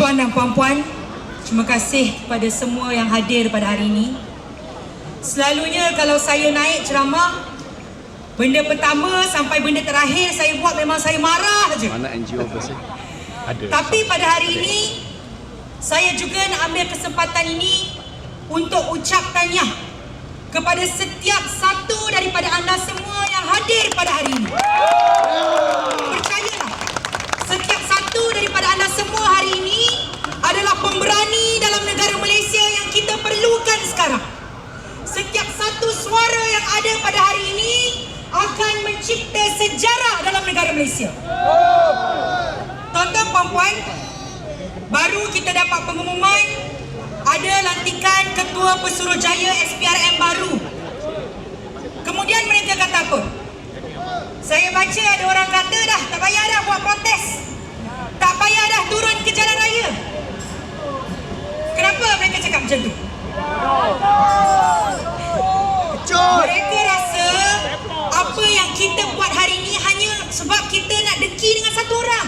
Tuan-tuan dan puan-puan, terima kasih kepada semua yang hadir pada hari ini. Selalunya kalau saya naik ceramah, benda pertama sampai benda terakhir saya buat memang saya marah je. Mana NGO bersih? Ada. Tapi pada hari ini, saya juga nak ambil kesempatan ini untuk ucap tahniah kepada setiap satu daripada anda semua yang hadir pada hari ini. Percayalah, setiap satu daripada anda semua hari ini adalah pemberani dalam negara Malaysia yang kita perlukan sekarang. Setiap satu suara yang ada pada hari ini akan mencipta sejarah dalam negara Malaysia. Tuan-tuan, puan-puan, baru kita dapat pengumuman ada lantikan Ketua Pesuruhjaya SPRM baru. Kemudian mereka kata apa? Saya baca ada orang kata dah tak payah dah buat protes, tak payah dah turun ke jalan raya. Kenapa mereka cakap macam tu? Mereka rasa apa yang kita buat hari ini hanya sebab kita nak deki dengan satu orang.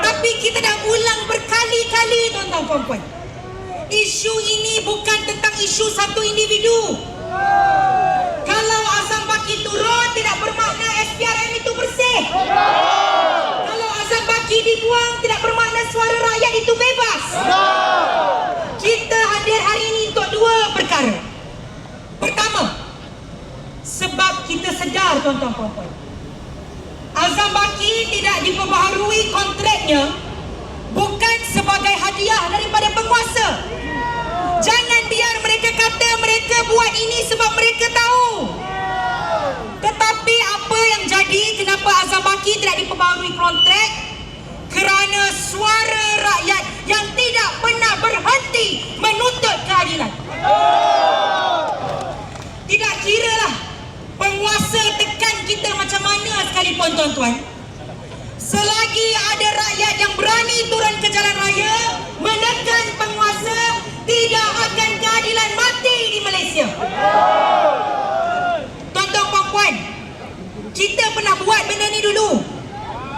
Tapi kita dah ulang berkali-kali, tuan-tuan puan-puan. Isu ini bukan tentang isu satu individu. Kalau Azam Baki turun, tidak bermakna SPRM itu bersih. Kalau Azam Baki dibuang, tidak bermakna suara rakyat itu bebas. Kita hadir hari ini untuk dua perkara. Pertama, sebab kita sedar, tuan-tuan puan-puan, Azam Baki tidak diperbaharui kontraknya bukan sebagai hadiah daripada penguasa. Jangan biar mereka kata mereka buat ini sebab mereka tahu. Tetapi apa yang jadi, kenapa Azam Baki tidak diperbaharui kontrak? Kerana suara rakyat yang tidak pernah berhenti menuntut keadilan. Tidak kiralah penguasa tekan kita macam mana sekalipun, tuan-tuan, selagi ada rakyat yang berani turun ke jalan raya menekan penguasa, tidak akan keadilan mati di Malaysia. Tuan-tuan puan-puan, kita pernah buat benda ni dulu.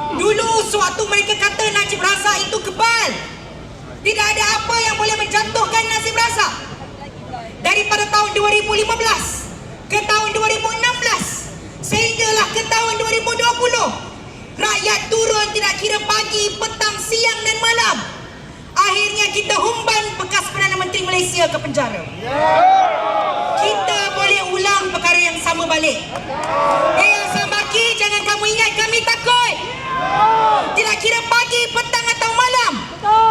Dulu sewaktu mereka kata Najib Razak itu kebal, tidak ada apa yang boleh menjatuhkan Najib Razak. Daripada tahun 2015 ke tahun 2016 sehinggalah ke tahun 2020, rakyat turun tidak kira pagi, petang, siang dan malam. Akhirnya kita humban bekas Perdana Menteri Malaysia ke penjara. Kita boleh ulang perkara yang sama balik. Azam Baki, jangan kamu ingat kami takut. Tidak kira pagi, petang atau malam,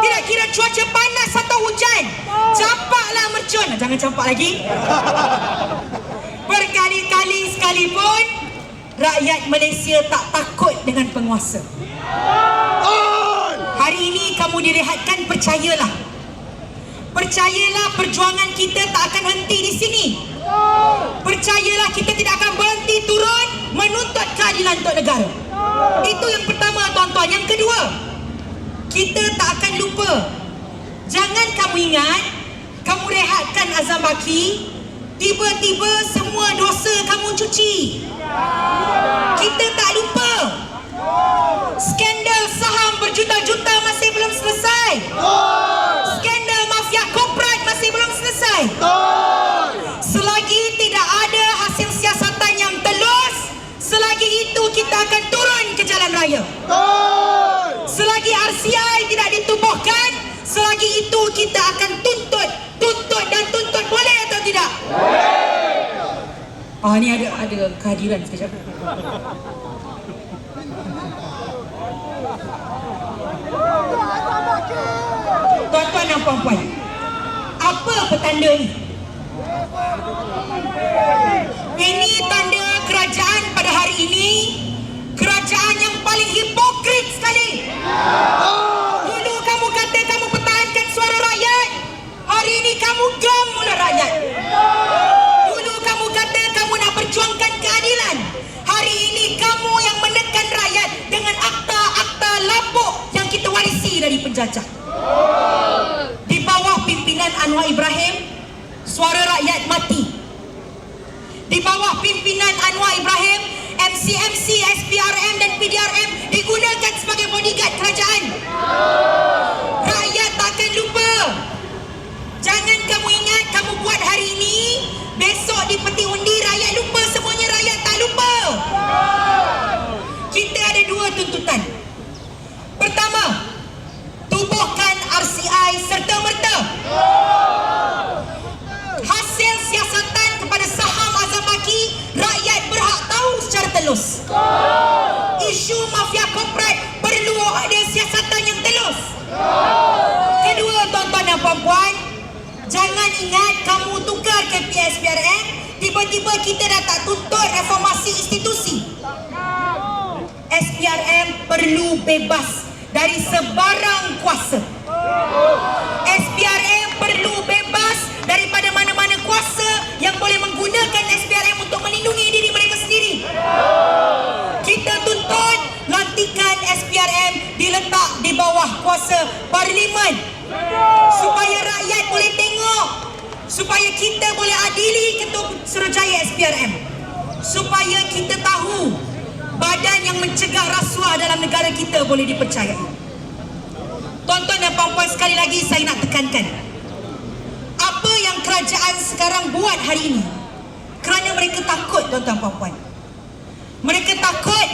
tidak kira cuaca panas atau hujan, campaklah mercun. Jangan campak lagi. Berkali-kali sekalipun rakyat Malaysia tak takut dengan penguasa. Hari ini kamu direhatkan, percayalah. Percayalah, perjuangan kita tak akan henti di sini. Percayalah, kita tidak akan berhenti turun menuntut keadilan untuk negara. Itu yang pertama, tuan-tuan. Yang kedua, kita tak akan lupa. Jangan kamu ingat kamu rehatkan Azam Baki, tiba-tiba semua dosa kamu cuci. Kita tak lupa. Skandal saham berjuta-juta masih belum selesai. Skandal mafia korporat masih belum selesai. Selagi tidak ada hasil siasatan yang telus, selagi itu kita akan turun ke jalan raya. Selagi RCI tidak ditubuhkan, selagi itu kita akan tuntut dan tuntut. Boleh atau tidak? Ni ada kehadiran sekejap. Tuan-tuan dan puan-puan, apa petanda ni? Ini tanda kerajaan pada hari ini, kerajaan yang paling hipokrit sekali. Dulu kamu kata kamu pertahankan suara rakyat, hari ini kamu gam mulut rakyat. Dulu kamu kata kamu nak perjuangkan keadilan, hari ini kamu yang menekan rakyat dengan akta-akta lapuk yang kita warisi dari penjajah. Di bawah pimpinan Anwar Ibrahim, suara rakyat mati. Di bawah pimpinan Anwar Ibrahim, MC-MC, SPRM dan PDRM digunakan sebagai bodyguard kerajaan. Rakyat takkan lupa. Jangan kamu ingat kamu buat hari ini, besok di peti undi rakyat lupa semuanya, rakyat tak lupa. Kita ada dua tuntutan. Pertama, tubuhkan RCI serta-merta. Hasil siasatan kepada saham Azam Baki, rakyat berhak tahu secara telus. Isu mafia korporat perlu ada siasatan yang telus. Kedua, tuan-tuan dan puan-puan, jangan ingat kamu tukar KPS SPRM, tiba-tiba kita dah tak tuntut reformasi institusi. SPRM perlu bebas dari sebarang kuasa. SPRM perlu bebas daripada mana-mana kuasa yang boleh menggunakan SPRM untuk melindungi diri mereka sendiri. Kita tuntut lantikan SPRM diletak di bawah kuasa Parlimen supaya rakyat boleh tengok, supaya kita boleh adili Ketua Suruhanjaya SPRM, supaya kita tahu badan yang mencegah rasuah dalam negara kita boleh dipercayai. Tuan-tuan dan puan-puan, sekali lagi saya nak tekankan, apa yang kerajaan sekarang buat hari ini kerana mereka takut, tuan-tuan dan puan-puan. Mereka takut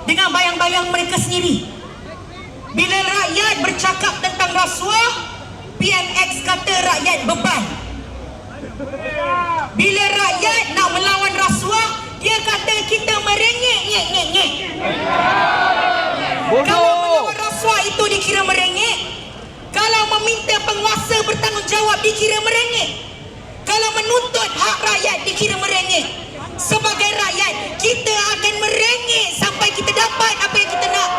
dengan bayang-bayang mereka sendiri. Bila rakyat bercakap tentang rasuah, PMX kata rakyat beban. Bila rakyat nak melawan rasuah, dia kata kita merengek, ngek. Kalau melawan rasuah itu dikira merengek, kalau meminta penguasa bertanggungjawab dikira merengek, kalau menuntut hak rakyat dikira merengek. Sebagai rakyat, kita akan merengek sampai kita dapat apa yang kita nak.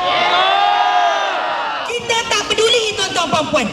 Kita tak peduli, tuan-tuan dan puan-puan.